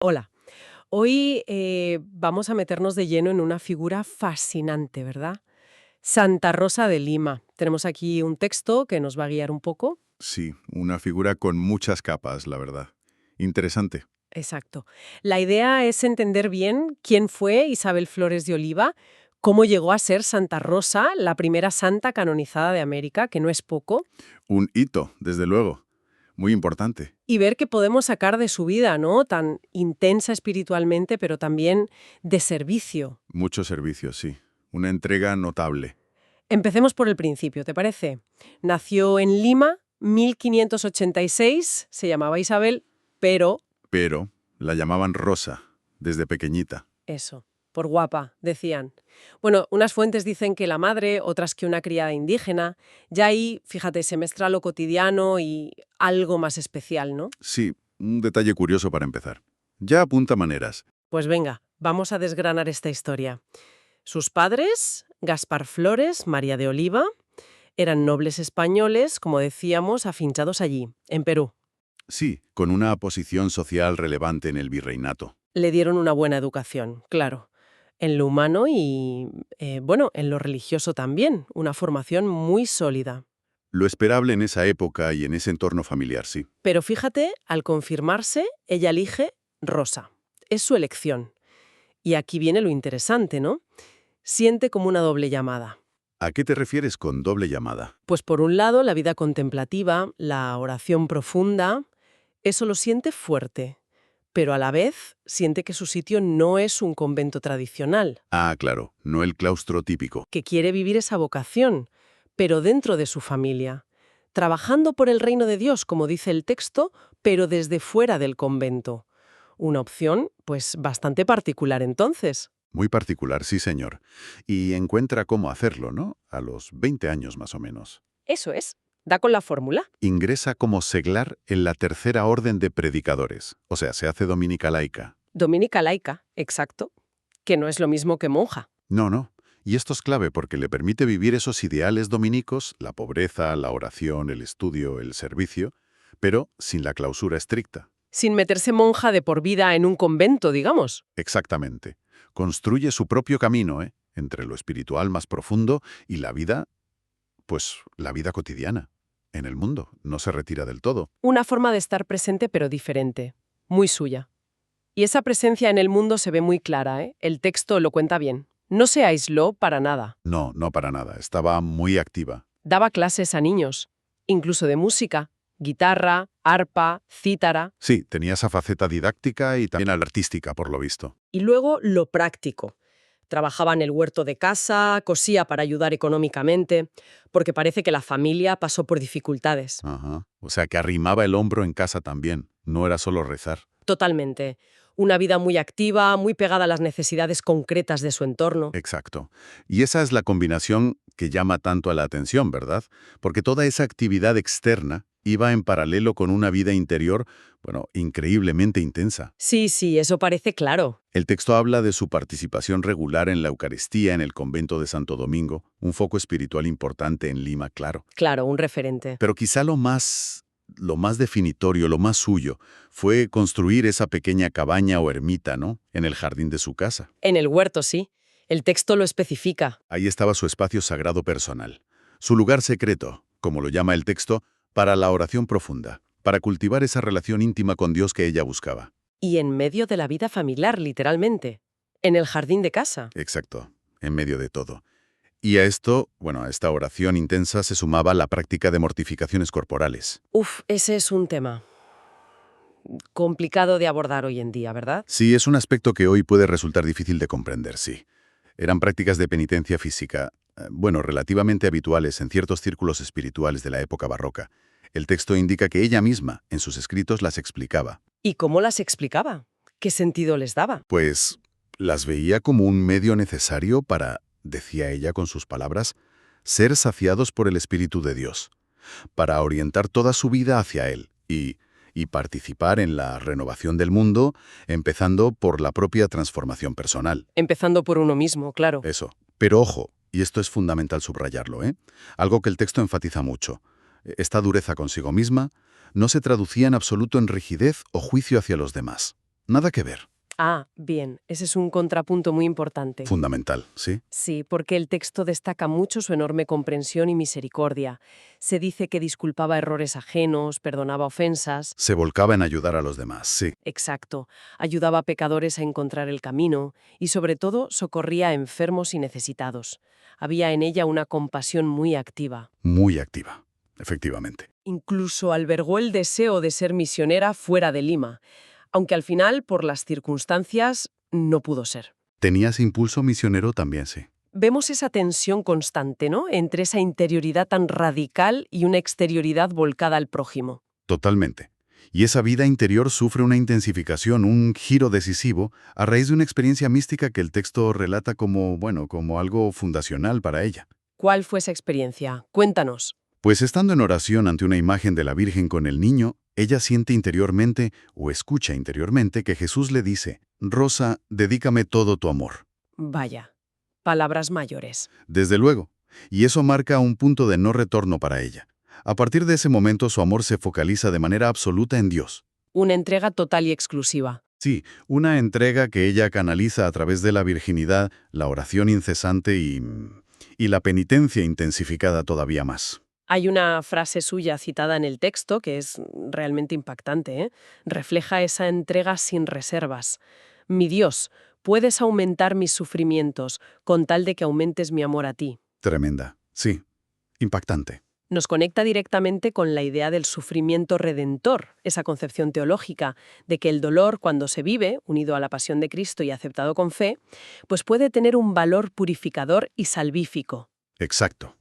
Hola, hoy vamos a meternos de lleno en una figura fascinante, ¿verdad? Santa Rosa de Lima. Tenemos aquí un texto que nos va a guiar un poco. Sí, una figura con muchas capas, la verdad. Interesante. Exacto. La idea es entender bien quién fue Isabel Flores de Oliva, cómo llegó a ser Santa Rosa, la primera santa canonizada de América, que no es poco, Un hito, desde luego. Muy importante. y ver qué podemos sacar de su vida, ¿no? Tan intensa espiritualmente, pero también de servicio. Muchos servicios, sí. Una entrega notable. Empecemos por el principio, ¿te parece? Nació en Lima, 1586, se llamaba Isabel, pero Pero la llamaban Rosa, desde pequeñita. eso, por guapa, decían. Bueno, unas fuentes dicen que la madre, otras que una criada indígena. Ya ahí, fíjate, se mezcla lo cotidiano y algo más especial, ¿no? Sí, un detalle curioso para empezar. Ya apunta maneras. Pues venga, vamos a desgranar esta historia. Sus padres, Gaspar Flores, María de Oliva, eran nobles españoles, como decíamos, afinchados allí, en Perú. Sí, con una posición social relevante en el virreinato. Le dieron una buena educación, claro, en lo humano y, bueno, en lo religioso también, una formación muy sólida. Lo esperable en esa época y en ese entorno familiar, sí. Pero fíjate, al confirmarse, ella elige Rosa. Es su elección. Y aquí viene lo interesante, ¿no? Siente como una doble llamada. ¿A qué te refieres con doble llamada? Pues por un lado, la vida contemplativa, la oración profunda, eso lo siente fuerte, pero a la vez siente que su sitio no es un convento tradicional, Ah, claro, no el claustro típico. que quiere vivir esa vocación, pero dentro de su familia, trabajando por el reino de Dios, como dice el texto, pero desde fuera del convento. Una opción, pues, bastante particular entonces. Muy particular, sí, señor. Y encuentra cómo hacerlo, ¿no? A los 20 años más o menos. Eso es. Da con la fórmula. Ingresa como seglar en la Tercera Orden de Predicadores, o sea, se hace dominica laica. Dominica laica, exacto, que no es lo mismo que monja. No, no. Y esto es clave porque le permite vivir esos ideales dominicos, la pobreza, la oración, el estudio, el servicio, pero sin la clausura estricta. Sin meterse monja de por vida en un convento, digamos. Exactamente. Construye su propio camino, ¿eh? Entre lo espiritual más profundo y la vida, pues la vida cotidiana. En el mundo, no se retira del todo. Una forma de estar presente pero diferente, muy suya. Y esa presencia en el mundo se ve muy clara, ¿eh? El texto lo cuenta bien. No se aisló para nada. No, no para nada. Estaba muy activa. Daba clases a niños, incluso de música, guitarra, arpa, cítara. Sí, tenía esa faceta didáctica y también artística, por lo visto. Y luego lo práctico. Trabajaba en el huerto de casa, cosía para ayudar económicamente, porque parece que la familia pasó por dificultades. Ajá. O sea, que arrimaba el hombro en casa también. No era solo rezar. Totalmente. Una vida muy activa, muy pegada a las necesidades concretas de su entorno. Exacto. Y esa es la combinación que llama tanto a la atención, ¿verdad? Porque toda esa actividad externa iba en paralelo con una vida interior, bueno, increíblemente intensa. Sí, sí, eso parece claro. El texto habla de su participación regular en la Eucaristía en el convento de Santo Domingo, un foco espiritual importante en Lima, claro. Claro, un referente. Pero quizá lo más definitorio, lo más suyo, fue construir esa pequeña cabaña o ermita, ¿no? En el jardín de su casa. En el huerto, sí. El texto lo especifica. Ahí estaba su espacio sagrado personal, su lugar secreto, como lo llama el texto, para la oración profunda, para cultivar esa relación íntima con Dios que ella buscaba. Y en medio de la vida familiar, literalmente. En el jardín de casa. Exacto, en medio de todo. Y a esto, bueno, a esta oración intensa se sumaba la práctica de mortificaciones corporales. Uf, ese es un tema complicado de abordar hoy en día, ¿verdad? Sí, es un aspecto que hoy puede resultar difícil de comprender, sí. Eran prácticas de penitencia física, bueno, relativamente habituales en ciertos círculos espirituales de la época barroca. El texto indica que ella misma, en sus escritos, las explicaba. ¿Y cómo las explicaba? ¿Qué sentido les daba? Pues las veía como un medio necesario para, decía ella con sus palabras, ser saciados por el Espíritu de Dios, para orientar toda su vida hacia Él y participar en la renovación del mundo, empezando por la propia transformación personal. Empezando por uno mismo, claro. Eso. Pero ojo, y esto es fundamental subrayarlo, ¿eh? Algo que el texto enfatiza mucho. Esta dureza consigo misma no se traducía en absoluto en rigidez o juicio hacia los demás. nada que ver. Ah, bien, ese es un contrapunto muy importante. Fundamental, ¿sí? Sí, porque el texto destaca mucho su enorme comprensión y misericordia. Se dice que disculpaba errores ajenos, perdonaba ofensas. Se volcaba en ayudar a los demás, sí. Exacto. Ayudaba a pecadores a encontrar el camino y, sobre todo, socorría a enfermos y necesitados. Había en ella una compasión muy activa. Muy activa, efectivamente. Incluso albergó el deseo de ser misionera fuera de Lima, aunque al final, por las circunstancias, no pudo ser. Tenía ese impulso misionero también, sí. Vemos esa tensión constante, ¿no?, entre esa interioridad tan radical y una exterioridad volcada al prójimo. Totalmente. Y esa vida interior sufre una intensificación, un giro decisivo, a raíz de una experiencia mística que el texto relata como, bueno, como algo fundacional para ella. ¿Cuál fue esa experiencia? Cuéntanos. Pues estando en oración ante una imagen de la Virgen con el niño, ella siente interiormente, o escucha interiormente, que Jesús le dice, «Rosa, dedícame todo tu amor». Vaya, palabras mayores. Desde luego. Y eso marca un punto de no retorno para ella. A partir de ese momento su amor se focaliza de manera absoluta en Dios. Una entrega total y exclusiva. Sí, una entrega que ella canaliza a través de la virginidad, la oración incesante y la penitencia intensificada todavía más. Hay una frase suya citada en el texto que es realmente impactante, ¿eh? Refleja esa entrega sin reservas. Mi Dios, puedes aumentar mis sufrimientos con tal de que aumentes mi amor a ti. Tremenda. Sí, impactante. Nos conecta directamente con la idea del sufrimiento redentor, esa concepción teológica de que el dolor, cuando se vive, unido a la pasión de Cristo y aceptado con fe, pues puede tener un valor purificador y salvífico. Exacto.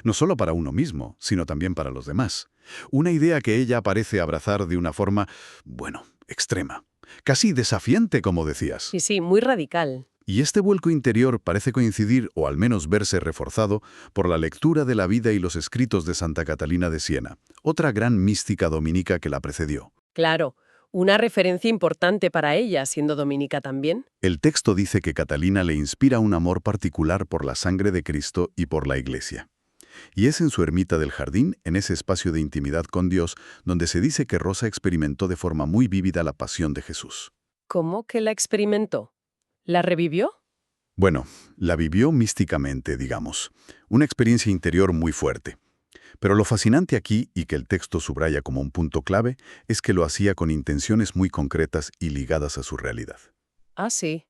No solo para uno mismo, sino también para los demás. Una idea que ella parece abrazar de una forma, bueno, extrema. Casi desafiante, como decías. Sí, muy radical. Y este vuelco interior parece coincidir, o al menos verse reforzado, por la lectura de la vida y los escritos de Santa Catalina de Siena, otra gran mística dominica que la precedió. Claro, una referencia importante para ella, siendo dominica también. El texto dice que Catalina le inspira un amor particular por la sangre de Cristo y por la Iglesia. Y es en su ermita del jardín, en ese espacio de intimidad con Dios, donde se dice que Rosa experimentó de forma muy vívida la pasión de Jesús. ¿Cómo que la experimentó? ¿La revivió? Bueno, la vivió místicamente, digamos. Una experiencia interior muy fuerte. Pero lo fascinante aquí, y que el texto subraya como un punto clave, es que lo hacía con intenciones muy concretas y ligadas a su realidad. Ah, sí.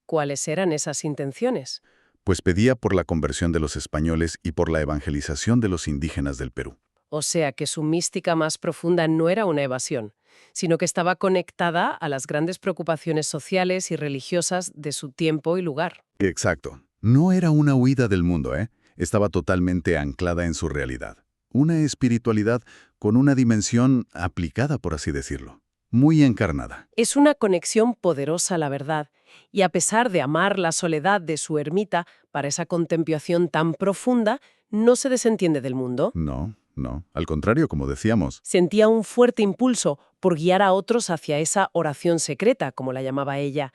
¿Cuáles eran esas intenciones? Pues pedía por la conversión de los españoles y por la evangelización de los indígenas del Perú. O sea que su mística más profunda no era una evasión, sino que estaba conectada a las grandes preocupaciones sociales y religiosas de su tiempo y lugar. Exacto. No era una huida del mundo, ¿eh? Estaba totalmente anclada en su realidad. Una espiritualidad con una dimensión aplicada, por así decirlo. Muy encarnada. Es una conexión poderosa, la verdad, y a pesar de amar la soledad de su ermita para esa contemplación tan profunda, no se desentiende del mundo. No, no. Al contrario, como decíamos. Sentía un fuerte impulso por guiar a otros hacia esa oración secreta, como la llamaba ella.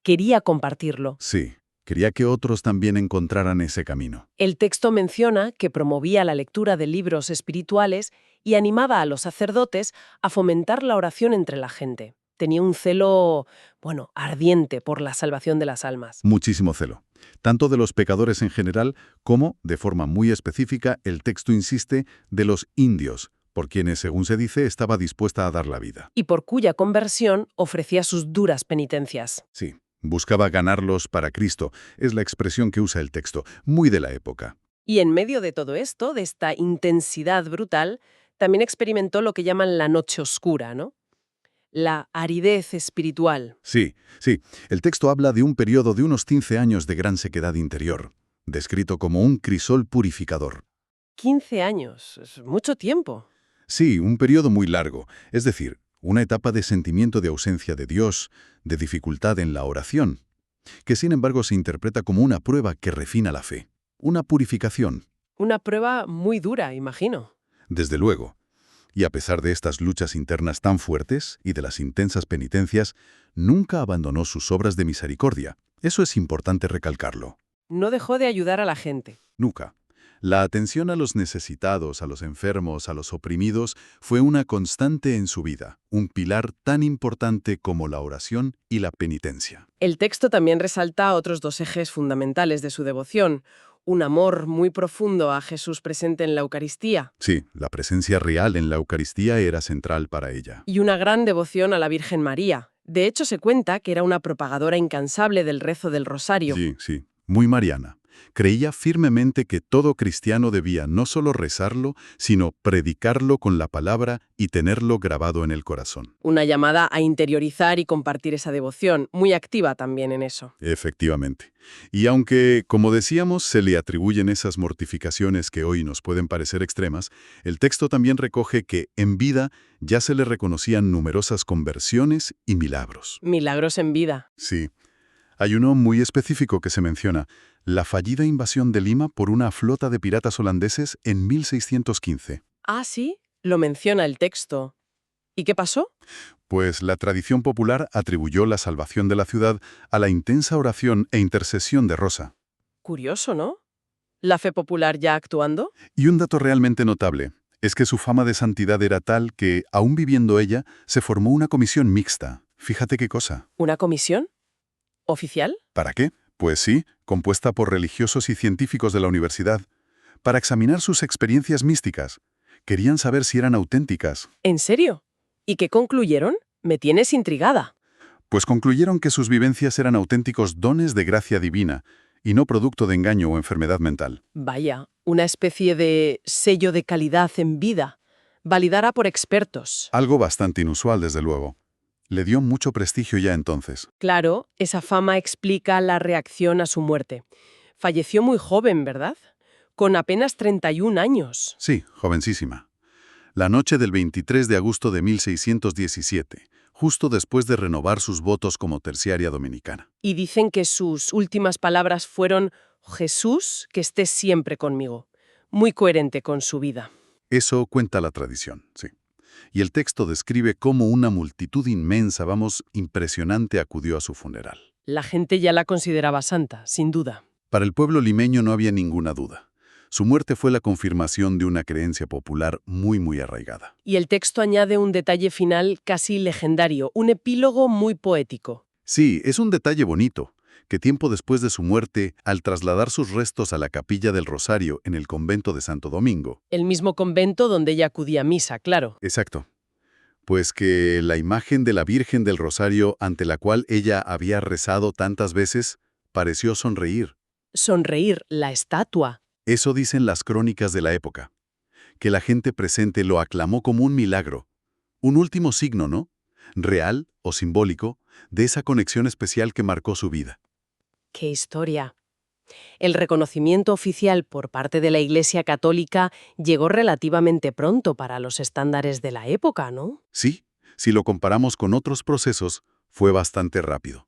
Quería compartirlo. Sí, quería que otros también encontraran ese camino. El texto menciona que promovía la lectura de libros espirituales y animaba a los sacerdotes a fomentar la oración entre la gente. Tenía un celo, ardiente por la salvación de las almas. Muchísimo celo. Tanto de los pecadores en general como, de forma muy específica, el texto insiste, de los indios, por quienes, según se dice, estaba dispuesta a dar la vida. Y por cuya conversión ofrecía sus duras penitencias. Sí, buscaba ganarlos para Cristo, es la expresión que usa el texto, muy de la época. Y en medio de todo esto, de esta intensidad brutal, también experimentó lo que llaman la noche oscura, ¿no? La aridez espiritual. Sí, el texto habla de un periodo de unos 15 años de gran sequedad interior, descrito como un crisol purificador. 15 años, es mucho tiempo. Sí, un periodo muy largo, es decir, una etapa de sentimiento de ausencia de Dios, de dificultad en la oración, que sin embargo se interpreta como una prueba que refina la fe, una purificación. Una prueba muy dura, imagino. Desde luego. Y a pesar de estas luchas internas tan fuertes y de las intensas penitencias, nunca abandonó sus obras de misericordia. Eso es importante recalcarlo. No dejó de ayudar a la gente. Nunca. La atención a los necesitados, a los enfermos, a los oprimidos, fue una constante en su vida, un pilar tan importante como la oración y la penitencia. El texto también resalta otros dos ejes fundamentales de su devoción: un amor muy profundo a Jesús presente en la Eucaristía Sí, la presencia real en la Eucaristía era central para ella. y una gran devoción a la Virgen María. De hecho, se cuenta que era una propagadora incansable del rezo del rosario. Sí, sí, muy mariana. Creía firmemente que todo cristiano debía no solo rezarlo, sino predicarlo con la palabra y tenerlo grabado en el corazón. Una llamada a interiorizar y compartir esa devoción, muy activa también en eso. Efectivamente. Y aunque, como decíamos, se le atribuyen esas mortificaciones que hoy nos pueden parecer extremas, el texto también recoge que, en vida, ya se le reconocían numerosas conversiones y milagros. Milagros en vida. Sí. Hay uno muy específico que se menciona: la fallida invasión de Lima por una flota de piratas holandeses en 1615. Ah, sí, lo menciona el texto. ¿Y qué pasó? Pues la tradición popular atribuyó la salvación de la ciudad a la intensa oración e intercesión de Rosa. Curioso, ¿no? ¿La fe popular ya actuando? Y un dato realmente notable es que su fama de santidad era tal que, aún viviendo ella, se formó una comisión mixta. Fíjate qué cosa. ¿Una comisión? ¿Oficial? ¿Para qué? Pues sí, compuesta por religiosos y científicos de la universidad, para examinar sus experiencias místicas. Querían saber si eran auténticas. ¿En serio? ¿Y qué concluyeron? Me tienes intrigada. Pues concluyeron que sus vivencias eran auténticos dones de gracia divina, y no producto de engaño o enfermedad mental. Vaya, una especie de sello de calidad en vida, validada por expertos. Algo bastante inusual, desde luego. Le dio mucho prestigio ya entonces. Claro, esa fama explica la reacción a su muerte. Falleció muy joven, ¿verdad? Con apenas 31 años. Sí, jovencísima. La noche del 23 de agosto de 1617, justo después de renovar sus votos como terciaria dominicana. Y dicen que sus últimas palabras fueron: Jesús, que estés siempre conmigo. Muy coherente con su vida. Eso cuenta la tradición, sí. Y el texto describe cómo una multitud inmensa, impresionante, acudió a su funeral. La gente ya la consideraba santa, sin duda. Para el pueblo limeño no había ninguna duda. Su muerte fue la confirmación de una creencia popular muy arraigada. Y el texto añade un detalle final casi legendario, un epílogo muy poético. Sí, es un detalle bonito, que tiempo después de su muerte, al trasladar sus restos a la Capilla del Rosario en el convento de Santo Domingo. El mismo convento donde ella acudía a misa, claro. Exacto. Pues que la imagen de la Virgen del Rosario ante la cual ella había rezado tantas veces, pareció sonreír. Sonreír, la estatua. Eso dicen las crónicas de la época. Que la gente presente lo aclamó como un milagro. Un último signo, ¿no? Real o simbólico, de esa conexión especial que marcó su vida. ¡Qué historia! El reconocimiento oficial por parte de la Iglesia Católica llegó relativamente pronto para los estándares de la época, ¿no? Sí, si lo comparamos con otros procesos, fue bastante rápido.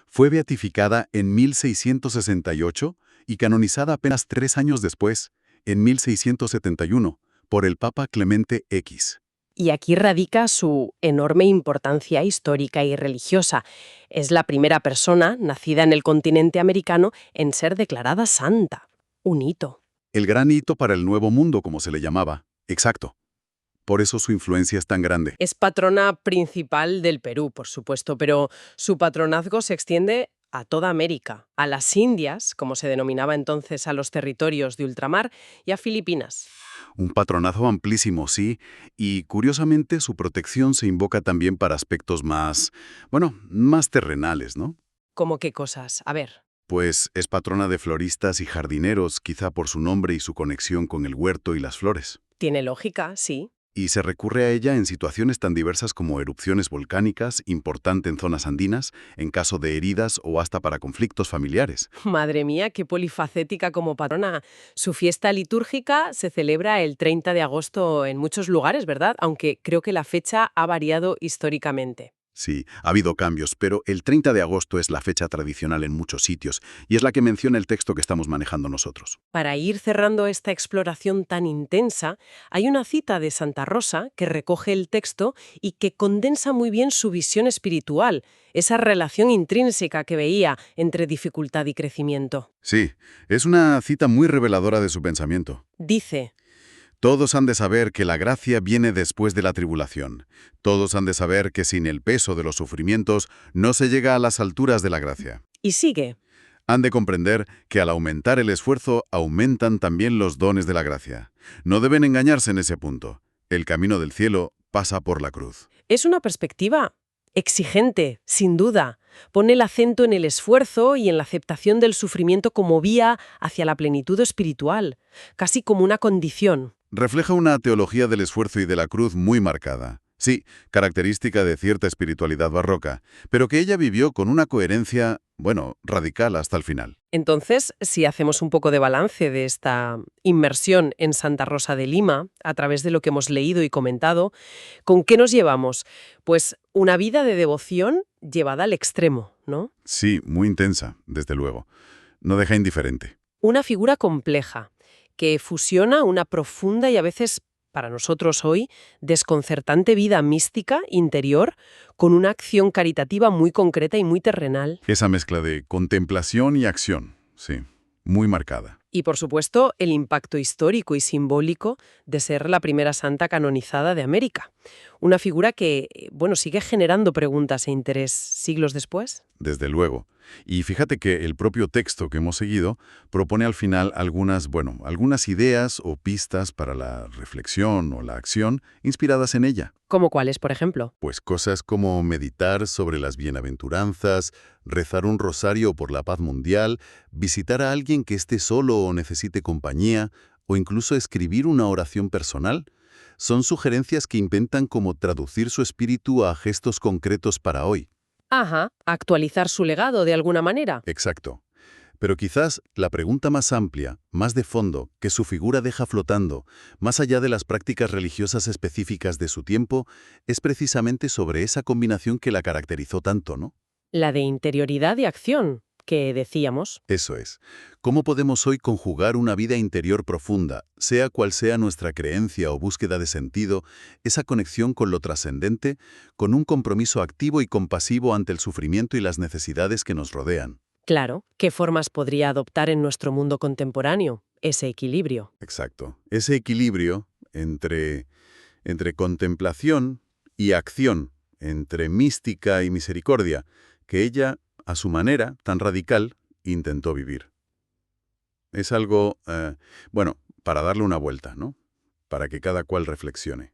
Fue beatificada en 1668 y canonizada apenas 3 años después, en 1671, por el Papa Clemente X. Y aquí radica su enorme importancia histórica y religiosa. Es la primera persona nacida en el continente americano en ser declarada santa. Un hito. El gran hito para el Nuevo Mundo, como se le llamaba. Exacto. Por eso su influencia es tan grande. Es patrona principal del Perú, por supuesto, pero su patronazgo se extiende a toda América, a las Indias, como se denominaba entonces a los territorios de ultramar, y a Filipinas. Un patronazo amplísimo, sí, y curiosamente su protección se invoca también para aspectos más terrenales, ¿no? ¿Cómo qué cosas? A ver. Pues es patrona de floristas y jardineros, quizá por su nombre y su conexión con el huerto y las flores. Tiene lógica, sí. Y se recurre a ella en situaciones tan diversas como erupciones volcánicas, importante en zonas andinas, en caso de heridas o hasta para conflictos familiares. Madre mía, qué polifacética como patrona. Su fiesta litúrgica se celebra el 30 de agosto en muchos lugares, ¿verdad? Aunque creo que la fecha ha variado históricamente. Sí, ha habido cambios, pero el 30 de agosto es la fecha tradicional en muchos sitios y es la que menciona el texto que estamos manejando nosotros. Para ir cerrando esta exploración tan intensa, hay una cita de Santa Rosa que recoge el texto y que condensa muy bien su visión espiritual, esa relación intrínseca que veía entre dificultad y crecimiento. Sí, es una cita muy reveladora de su pensamiento. Dice, Todos han de saber que la gracia viene después de la tribulación. Todos han de saber que sin el peso de los sufrimientos no se llega a las alturas de la gracia. y sigue, Han de comprender que al aumentar el esfuerzo aumentan también los dones de la gracia. No deben engañarse en ese punto. El camino del cielo pasa por la cruz. es una perspectiva exigente, sin duda. Pone el acento en el esfuerzo y en la aceptación del sufrimiento como vía hacia la plenitud espiritual, casi como una condición. Refleja una teología del esfuerzo y de la cruz muy marcada. Sí, característica de cierta espiritualidad barroca, pero que ella vivió con una coherencia, bueno, radical hasta el final. Entonces, si hacemos un poco de balance de esta inmersión en Santa Rosa de Lima, a través de lo que hemos leído y comentado, ¿con qué nos llevamos? Pues una vida de devoción llevada al extremo, ¿no? Sí, muy intensa, desde luego. No deja indiferente. Una figura compleja, que fusiona una profunda y a veces, para nosotros hoy, desconcertante vida mística interior con una acción caritativa muy concreta y muy terrenal. Esa mezcla de contemplación y acción, sí, muy marcada. Y, por supuesto, el impacto histórico y simbólico de ser la primera santa canonizada de América. Una figura que, bueno, sigue generando preguntas e interés siglos después. Desde luego. Y fíjate que el propio texto que hemos seguido propone al final algunas ideas o pistas para la reflexión o la acción inspiradas en ella. ¿Como cuáles, por ejemplo? Pues cosas como meditar sobre las bienaventuranzas, rezar un rosario por la paz mundial, visitar a alguien que esté solo o necesite compañía, o incluso escribir una oración personal. Son sugerencias que intentan como traducir su espíritu a gestos concretos para hoy. Ajá, actualizar su legado de alguna manera. Exacto. Pero quizás la pregunta más amplia, más de fondo, que su figura deja flotando, más allá de las prácticas religiosas específicas de su tiempo, es precisamente sobre esa combinación que la caracterizó tanto, ¿no? La de interioridad y acción, que decíamos. Eso es. ¿Cómo podemos hoy conjugar una vida interior profunda, sea cual sea nuestra creencia o búsqueda de sentido, esa conexión con lo trascendente, con un compromiso activo y compasivo ante el sufrimiento y las necesidades que nos rodean? Claro, ¿qué formas podría adoptar en nuestro mundo contemporáneo ese equilibrio? Exacto. Ese equilibrio entre contemplación y acción, entre mística y misericordia, que ella, a su manera tan radical, intentó vivir. Es algo, para darle una vuelta, ¿no? Para que cada cual reflexione.